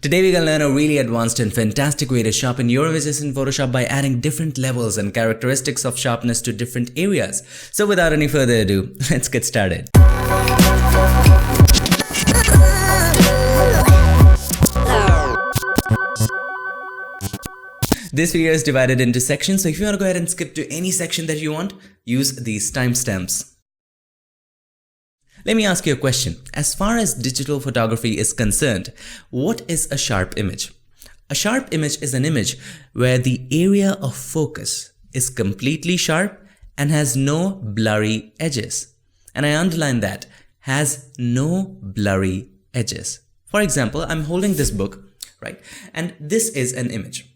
Today we're gonna learn a really advanced and fantastic way to sharpen your images in Photoshop by adding different levels and characteristics of sharpness to different areas. So without any further ado, let's get started. This video is divided into sections, so if you want to go ahead and skip to any section that you want, use these timestamps. Let me ask you a question. As far as digital photography is concerned, what is a sharp image? A sharp image is an image where the area of focus is completely sharp and has no blurry edges. And I underline that, has no blurry edges. For example, I'm holding this book, right? And this is an image.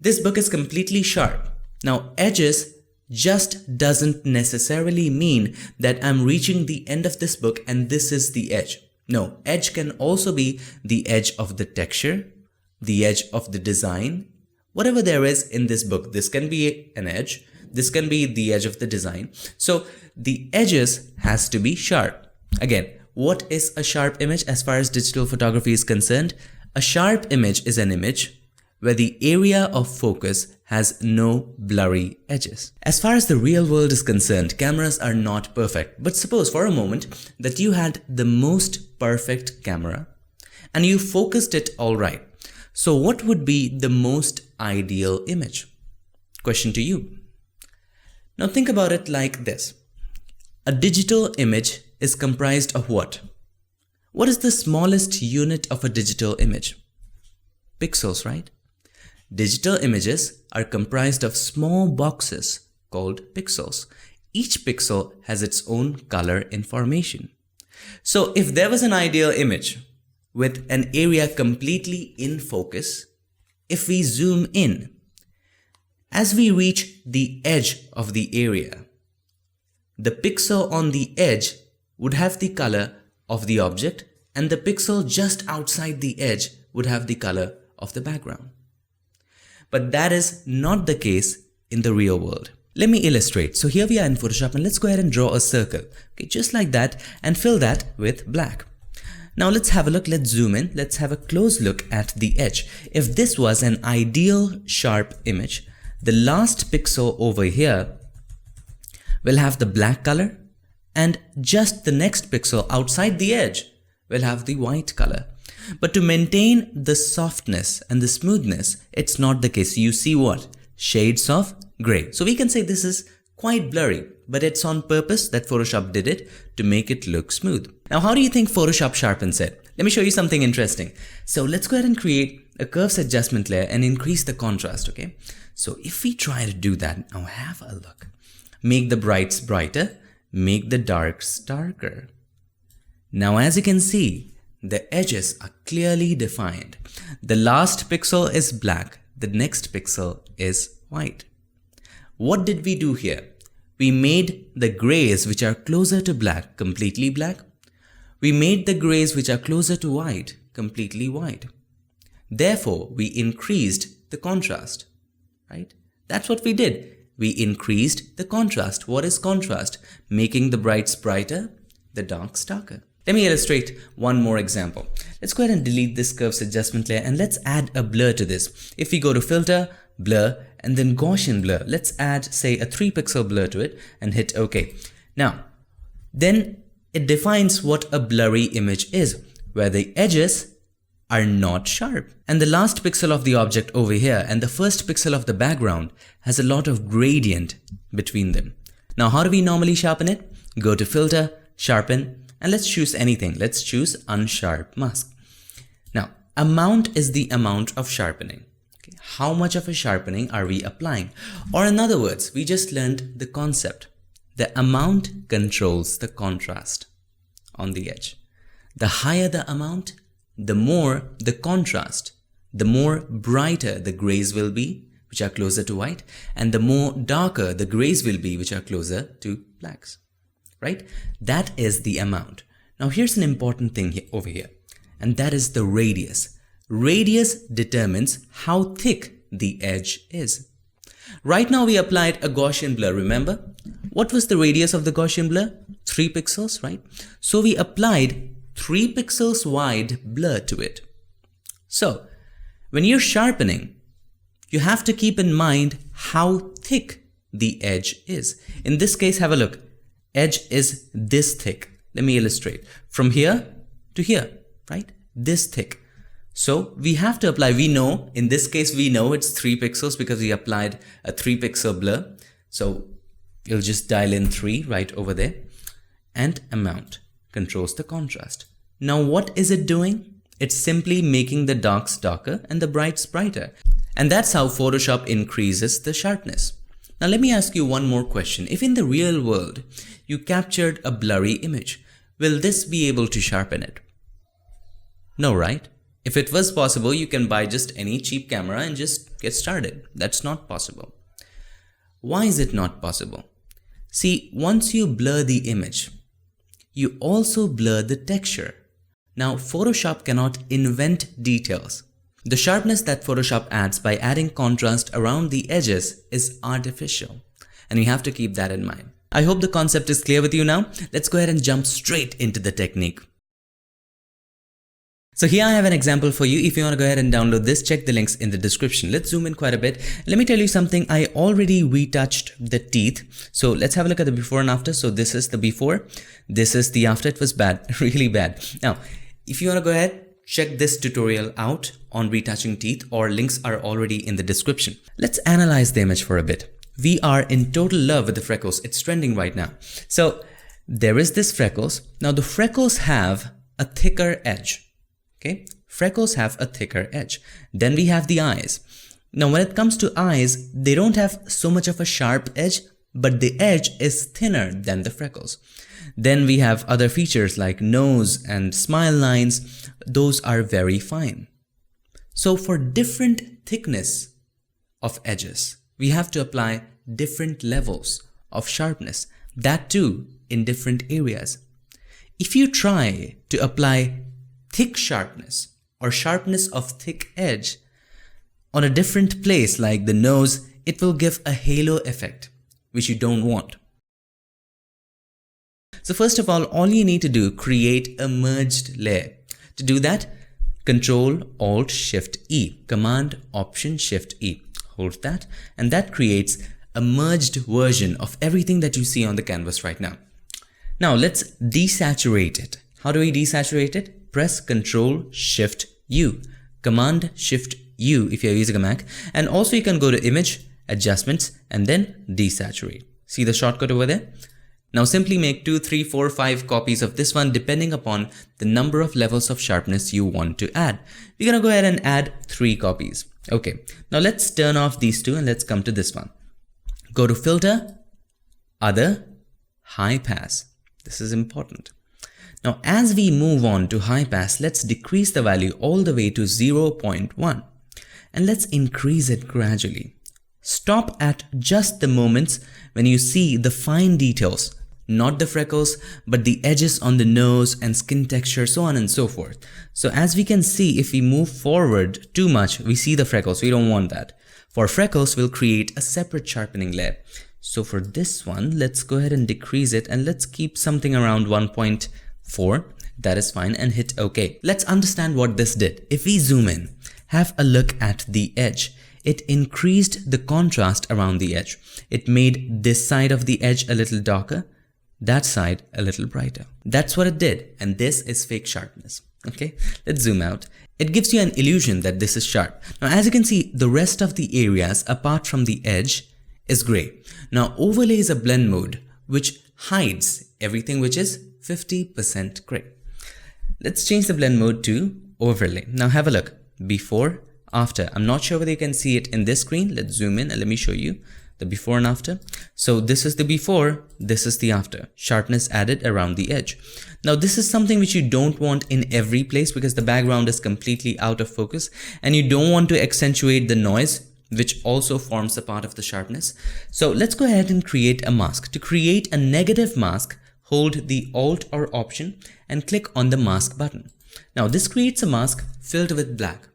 This book is completely sharp. Now, edges just doesn't necessarily mean that I'm reaching the end of this book and this is the edge. No, edge can also be the edge of the texture, the edge of the design, whatever there is in this book. This can be an edge, this can be the edge of the design. So the edges has to be sharp. Again, what is a sharp image as far as digital photography is concerned? A sharp image is an image where the area of focus has no blurry edges. As far as the real world is concerned, cameras are not perfect. But suppose for a moment that you had the most perfect camera and you focused it all right. So what would be the most ideal image? Question to you. Now think about it like this. A digital image is comprised of what? What is the smallest unit of a digital image? Pixels, right? Digital images are comprised of small boxes called pixels. Each pixel has its own color information. So if there was an ideal image with an area completely in focus, if we zoom in, as we reach the edge of the area, the pixel on the edge would have the color of the object and the pixel just outside the edge would have the color of the background. But that is not the case in the real world. Let me illustrate. So here we are in Photoshop and let's go ahead and draw a circle. Okay, just like that, and fill that with black. Now let's have a look, let's zoom in, let's have a close look at the edge. If this was an ideal sharp image, the last pixel over here will have the black color and just the next pixel outside the edge will have the white color. But to maintain the softness and the smoothness, it's not the case. You see what? Shades of gray. So we can say this is quite blurry, but it's on purpose that Photoshop did it to make it look smooth. Now, how do you think Photoshop sharpens it? Let me show you something interesting. So let's go ahead and create a curves adjustment layer and increase the contrast, okay? So if we try to do that, now have a look. Make the brights brighter, make the darks darker. Now, as you can see, the edges are clearly defined. The last pixel is black, the next pixel is white. What did we do here? We made the grays which are closer to black completely black. We made the grays which are closer to white completely white. Therefore, we increased the contrast, right? That's what we did. We increased the contrast. What is contrast? Making the brights brighter, the darks darker. Let me illustrate one more example. Let's go ahead and delete this curves adjustment layer and let's add a blur to this. If we go to filter, blur, and then Gaussian blur, let's add say a 3 pixel blur to it and hit OK. Now, then it defines what a blurry image is, where the edges are not sharp. And the last pixel of the object over here and the first pixel of the background has a lot of gradient between them. Now, how do we normally sharpen it? Go to filter, sharpen, and let's choose anything. Let's choose unsharp mask. Now, amount is the amount of sharpening. Okay. How much of a sharpening are we applying? Or in other words, we just learned the concept. The amount controls the contrast on the edge. The higher the amount, the more the contrast, the more brighter the grays will be, which are closer to white, and the more darker the grays will be, which are closer to blacks. Right? That is the amount. Now here's an important thing over here, and that is the radius. Radius determines how thick the edge is. Right now we applied a Gaussian blur, remember? What was the radius of the Gaussian blur? 3 pixels, right? So we applied 3 pixels wide blur to it. So when you're sharpening, you have to keep in mind how thick the edge is. In this case, have a look. Edge is this thick. Let me illustrate. From here to here, right? This thick. So we have to apply, we know, in this case, we know it's 3 pixels because we applied a 3 pixel blur. So you'll just dial in 3 right over there. And amount controls the contrast. Now what is it doing? It's simply making the darks darker and the brights brighter. And that's how Photoshop increases the sharpness. Now let me ask you one more question. If in the real world you captured a blurry image, will this be able to sharpen it? No, right? If it was possible, you can buy just any cheap camera and just get started. That's not possible. Why is it not possible? See, once you blur the image, you also blur the texture. Now, Photoshop cannot invent details. The sharpness that Photoshop adds by adding contrast around the edges is artificial, and you have to keep that in mind. I hope the concept is clear with you now. Let's go ahead and jump straight into the technique. So here I have an example for you. If you want to go ahead and download this, check the links in the description. Let's zoom in quite a bit. Let me tell you something. I already retouched the teeth. So let's have a look at the before and after. So this is the before. This is the after. It was bad, really bad. Now, if you want to go ahead, check this tutorial out on retouching teeth, or links are already in the description. Let's analyze the image for a bit. We are in total love with the freckles. It's trending right now. So there is this freckles. Now the freckles have a thicker edge. Okay, freckles have a thicker edge. Then we have the eyes. Now when it comes to eyes, they don't have so much of a sharp edge, but the edge is thinner than the freckles. Then we have other features like nose and smile lines. Those are very fine. So for different thickness of edges, we have to apply different levels of sharpness, that too in different areas. If you try to apply thick sharpness or sharpness of thick edge on a different place like the nose, it will give a halo effect, which you don't want. So first of all you need to do, create a merged layer. To do that, Control-Alt-Shift-E, Command-Option-Shift-E. Hold that, and that creates a merged version of everything that you see on the canvas right now. Now let's desaturate it. How do we desaturate it? Press Control-Shift-U, Command-Shift-U if you're using a Mac, and also you can go to Image, Adjustments, and then Desaturate. See the shortcut over there? Now simply make 2, 3, 4, 5 copies of this one depending upon the number of levels of sharpness you want to add. We're gonna go ahead and add 3 copies. Okay, now let's turn off these two and let's come to this one. Go to Filter, Other, High Pass. This is important. Now as we move on to high pass, let's decrease the value all the way to 0.1 and let's increase it gradually. Stop at just the moments when you see the fine details, not the freckles, but the edges on the nose and skin texture, so on and so forth. So as we can see, if we move forward too much, we see the freckles. We don't want that. For freckles, we'll create a separate sharpening layer. So for this one, let's go ahead and decrease it and let's keep something around 1.4. That is fine, and hit OK. Let's understand what this did. If we zoom in, have a look at the edge. It increased the contrast around the edge. It made this side of the edge a little darker, that side a little brighter. That's what it did, and this is fake sharpness. Okay, let's zoom out. It gives you an illusion that this is sharp. Now as you can see, the rest of the areas apart from the edge is gray. Now overlay is a blend mode which hides everything which is 50% gray. Let's change the blend mode to overlay. Now have a look. Before, after. I'm not sure whether you can see it in this screen. Let's zoom in and let me show you the before and after. So this is the before, this is the after. Sharpness added around the edge. Now this is something which you don't want in every place because the background is completely out of focus and you don't want to accentuate the noise, which also forms a part of the sharpness. So let's go ahead and create a mask. To create a negative mask, hold the Alt or Option and click on the mask button. Now this creates a mask filled with black.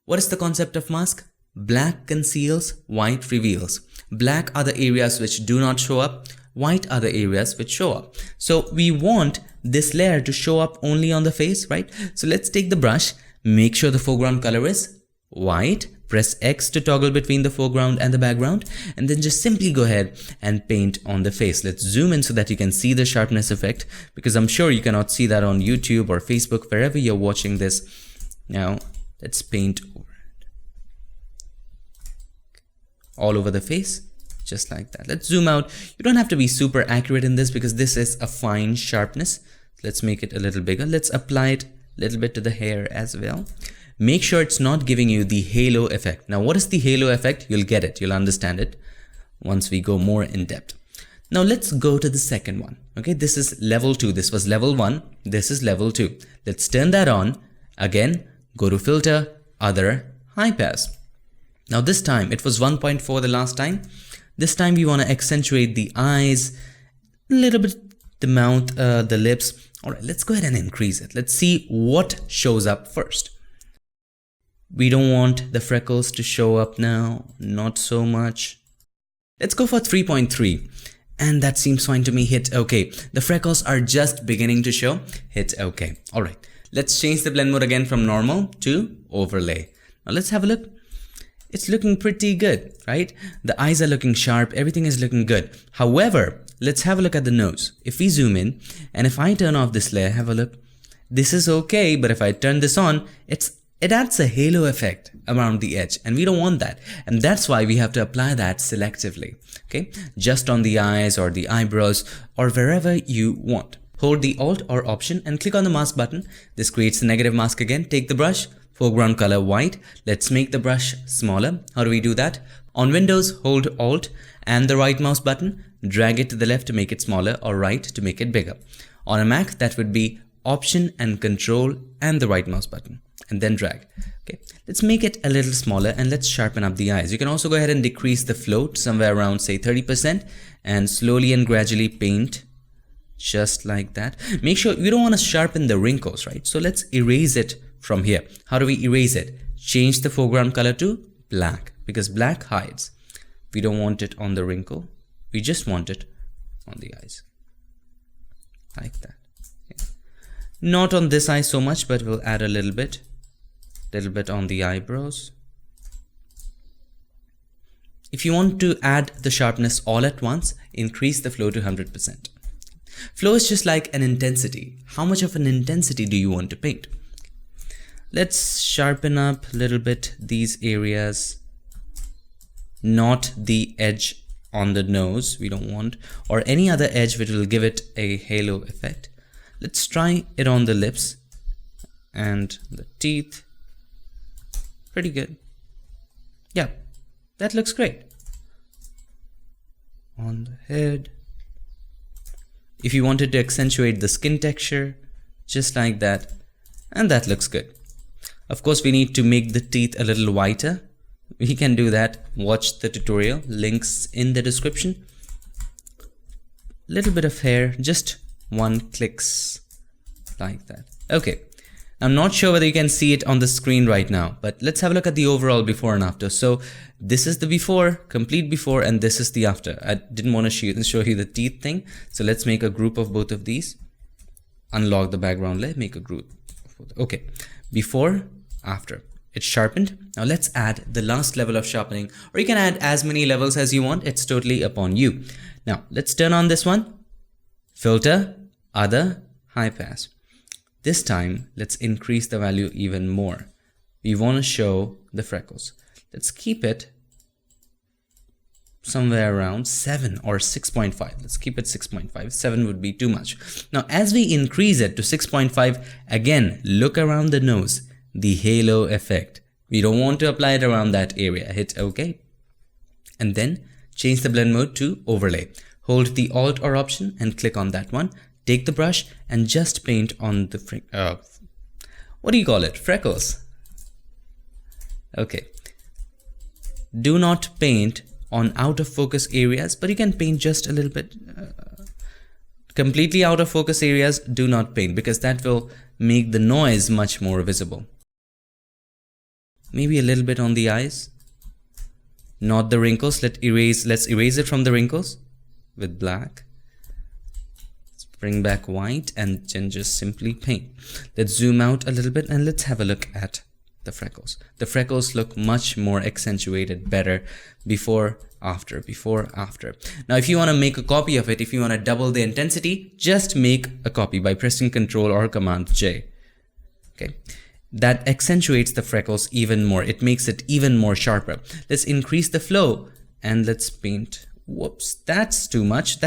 What is the concept of mask? Black conceals, white reveals. Black are the areas which do not show up, white are the areas which show up. So we want this layer to show up only on the face, right? So let's take the brush, Make sure the foreground color is white. Press X to toggle between the foreground and the background, and then just simply go ahead and paint on the face. Let's zoom in so that you can see the sharpness effect, because I'm sure you cannot see that on YouTube or Facebook, wherever you're watching this. Now let's paint over it. All over the face, just like that. Let's zoom out. You don't have to be super accurate in this because this is a fine sharpness. Let's make it a little bigger. Let's apply it a little bit to the hair as well. Make sure it's not giving you the halo effect. Now, what is the halo effect? You'll get it. You'll understand it once we go more in depth. Now, let's go to the second one. Okay, this is level 2. This was level 1. This is level 2. Let's turn that on. Again, go to Filter, Other, High Pass. Now, this time, it was 1.4 the last time. This time, we want to accentuate the eyes, a little bit the mouth, the lips. All right, let's go ahead and increase it. Let's see what shows up first. We don't want the freckles to show up now, not so much. Let's go for 3.3, and that seems fine to me. Hit OK. The freckles are just beginning to show. Hit OK. All right, let's change the blend mode again from normal to overlay. Now let's have a look. It's looking pretty good, right? The eyes are looking sharp. Everything is looking good. However, let's have a look at the nose. If we zoom in, and if I turn off this layer, have a look. This is okay, but if I turn this on, it adds a halo effect around the edge, and we don't want that. And that's why we have to apply that selectively, okay? Just on the eyes or the eyebrows or wherever you want. Hold the Alt or Option and click on the mask button. This creates the negative mask again. Take the brush, foreground color white. Let's make the brush smaller. How do we do that? On Windows, hold Alt and the right mouse button. Drag it to the left to make it smaller, or right to make it bigger. On a Mac, that would be Option and Control and the right mouse button, and then drag. Okay, let's make it a little smaller and let's sharpen up the eyes. You can also go ahead and decrease the float somewhere around, say, 30%, and slowly and gradually paint just like that. Make sure you don't want to sharpen the wrinkles, right? So let's erase it from here. How do we erase it? Change the foreground color to black, because black hides. We don't want it on the wrinkle. We just want it on the eyes, like that. Not on this eye so much, but we'll add a little bit on the eyebrows. If you want to add the sharpness all at once, increase the flow to 100%. Flow is just like an intensity. How much of an intensity do you want to paint? Let's sharpen up a little bit these areas, not the edge on the nose. We don't want, or any other edge which will give it a halo effect. Let's try it on the lips and the teeth. Pretty good. Yeah, that looks great. On the head. If you wanted to accentuate the skin texture, just like that, and that looks good. Of course, we need to make the teeth a little whiter. We can do that. Watch the tutorial, links in the description. Little bit of hair, just one clicks like that. Okay, I'm not sure whether you can see it on the screen right now, but let's have a look at the overall before and after. So this is the before, complete before, and this is the after. I didn't want to show you the teeth thing, so let's make a group of both of these. Unlock the background layer, make a group. Okay, before, after. It's sharpened. Now let's add the last level of sharpening, or you can add as many levels as you want. It's totally upon you. Now let's turn on this one. Filter, Other, High Pass. This time, let's increase the value even more. We want to show the freckles. Let's keep it somewhere around 7 or 6.5. Let's keep it 6.5. 7 would be too much. Now, as we increase it to 6.5, again, look around the nose, the halo effect. We don't want to apply it around that area. Hit OK. And then change the blend mode to overlay. Hold the Alt or Option and click on that one. Take the brush and just paint on the what do you call it? Freckles. Okay. Do not paint on out of focus areas, but you can paint just a little bit. Completely out of focus areas, do not paint, because that will make the noise much more visible. Maybe a little bit on the eyes. Not the wrinkles. Let's erase it from the wrinkles with black. bring back white, and then just simply paint. Let's zoom out a little bit and let's have a look at the freckles. The freckles look much more accentuated, better before, after, before, after. Now, if you want to make a copy of it, if you want to double the intensity, just make a copy by pressing Ctrl or Command J. Okay. That accentuates the freckles even more. It makes it even more sharper. Let's increase the flow and let's paint. Whoops, that's too much.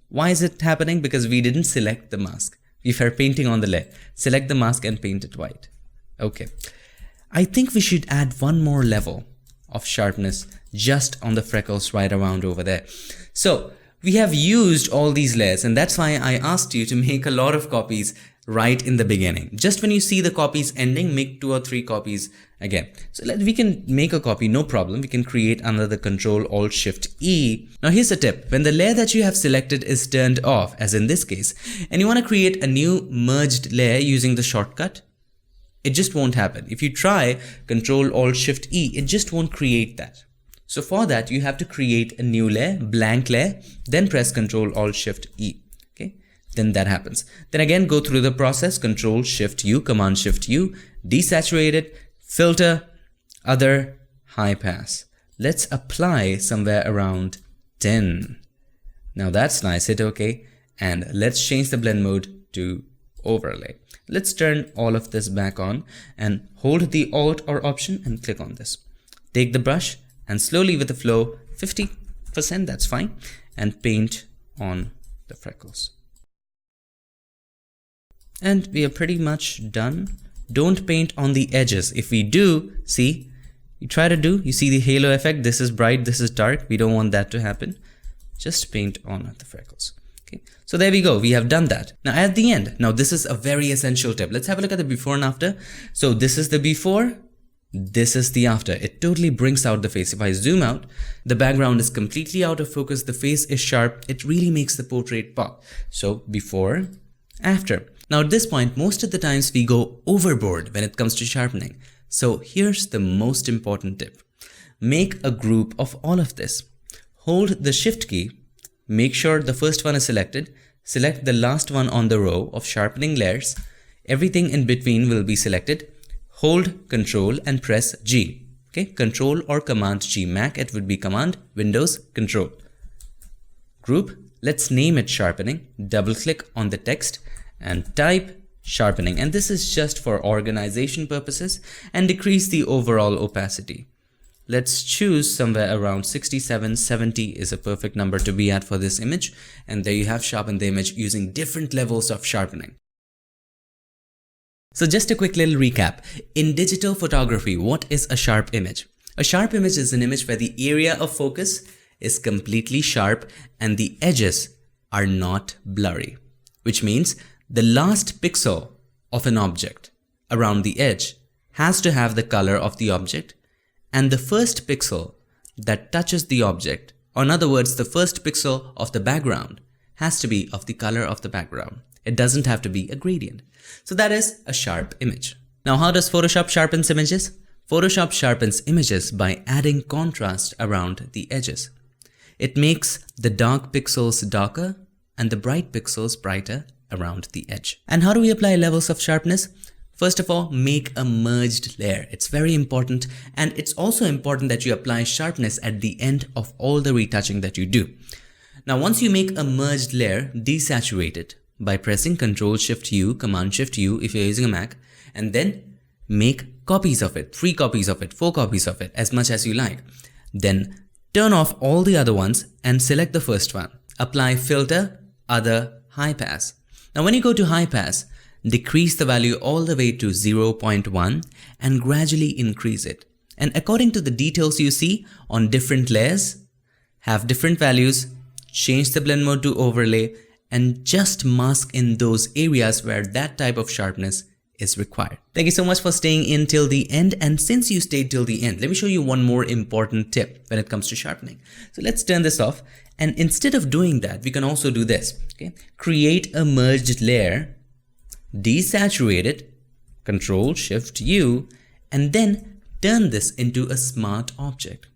Why is it happening? Because we didn't select the mask. If you're painting on the layer, select the mask and paint it white. Okay. I think we should add one more level of sharpness just on the freckles right around over there. So we have used all these layers, and that's why I asked you to make a lot of copies right in the beginning. Just when you see the copies ending, make 2 or 3 copies again. So we can make a copy, no problem. We can create another Ctrl-Alt-Shift-E. Now here's a tip. When the layer that you have selected is turned off, as in this case, and you want to create a new merged layer using the shortcut, it just won't happen. If you try Ctrl-Alt-Shift-E, it just won't create that. So for that, you have to create a new layer, blank layer, then press Ctrl-Alt-Shift-E. Okay, then that happens. Then again, go through the process, Ctrl-Shift-U, Command-Shift-U, desaturate it, filter, other, high pass. Let's apply somewhere around 10. Now that's nice, hit OK. And let's change the blend mode to overlay. Let's turn all of this back on and hold the Alt or Option and click on this. Take the brush and slowly with the flow, 50%, that's fine, and paint on the freckles. And we are pretty much done. Don't paint on the edges. If we do, see, you see the halo effect. This is bright, this is dark. We don't want that to happen. Just paint on the freckles. Okay. So there we go. We have done that. Now at the end, now this is a very essential tip. Let's have a look at the before and after. So this is the before. This is the after. It totally brings out the face. If I zoom out, the background is completely out of focus. The face is sharp. It really makes the portrait pop. So before, after. Now at this point, most of the times we go overboard when it comes to sharpening. So here's the most important tip. Make a group of all of this. Hold the Shift key. Make sure the first one is selected. Select the last one on the row of sharpening layers. Everything in between will be selected. Hold Control and press G. Okay, Control or Command G. Mac, it would be Command, Windows, Control. Group, let's name it Sharpening. Double click on the text and type Sharpening. And this is just for organization purposes, and decrease the overall opacity. Let's choose somewhere around 67, 70 is a perfect number to be at for this image. And there you have sharpened the image using different levels of sharpening. So just a quick little recap. In digital photography, what is a sharp image? A sharp image is an image where the area of focus is completely sharp and the edges are not blurry, which means the last pixel of an object around the edge has to have the color of the object, and the first pixel that touches the object, or in other words, the first pixel of the background, has to be of the color of the background. It doesn't have to be a gradient. So that is a sharp image. Now, how does Photoshop sharpens images? Photoshop sharpens images by adding contrast around the edges. It makes the dark pixels darker and the bright pixels brighter around the edge. And how do we apply levels of sharpness? First of all, make a merged layer. It's very important, and it's also important that you apply sharpness at the end of all the retouching that you do. Now, once you make a merged layer, desaturate it by pressing Ctrl-Shift-U, Command-Shift-U if you're using a Mac, and then make copies of it, 3 copies of it, 4 copies of it, as much as you like. Then turn off all the other ones and select the first one. Apply Filter, Other, High Pass. Now when you go to High Pass, decrease the value all the way to 0.1 and gradually increase it. And according to the details you see on different layers, have different values, change the blend mode to overlay, and just mask in those areas where that type of sharpness is required. Thank you so much for staying in till the end. And since you stayed till the end, let me show you one more important tip when it comes to sharpening. So let's turn this off. And instead of doing that, we can also do this. Okay? Create a merged layer, desaturate it, Ctrl-Shift-U, and then turn this into a smart object.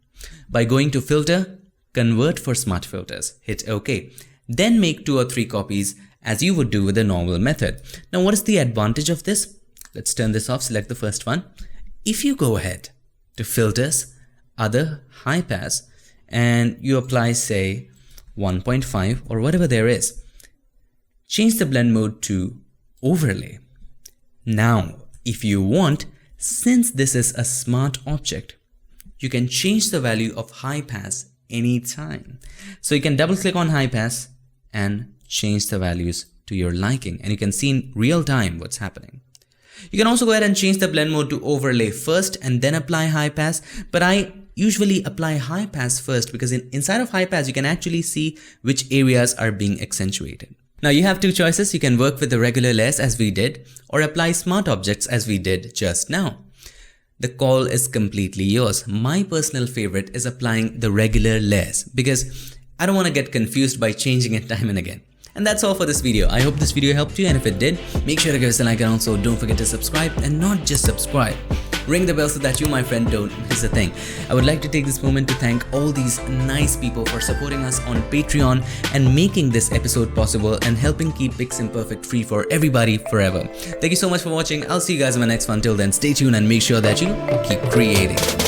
By going to Filter, Convert for Smart Filters, hit OK. Then make 2 or 3 copies as you would do with a normal method. Now, what is the advantage of this? Let's turn this off, select the first one. If you go ahead to Filters, Other, High Pass, and you apply, say, 1.5 or whatever there is, change the blend mode to Overlay. Now, if you want, since this is a smart object, you can change the value of high pass anytime. So you can double click on high pass and change the values to your liking, and you can see in real time what's happening. You can also go ahead and change the blend mode to Overlay first and then apply high pass, but I usually apply high pass first because inside of high pass you can actually see which areas are being accentuated. Now you have two choices. You can work with the regular layers as we did, or apply smart objects as we did just now. The call is completely yours. My personal favorite is applying the regular layers because I don't want to get confused by changing it time and again. And that's all for this video. I hope this video helped you, and if it did, make sure to give us a like, and also don't forget to subscribe, and not just subscribe. Ring the bell so that you, my friend, don't miss a thing. I would like to take this moment to thank all these nice people for supporting us on Patreon and making this episode possible and helping keep PiXimperfect free for everybody forever. Thank you so much for watching. I'll see you guys in my next one. Till then, stay tuned and make sure that you keep creating.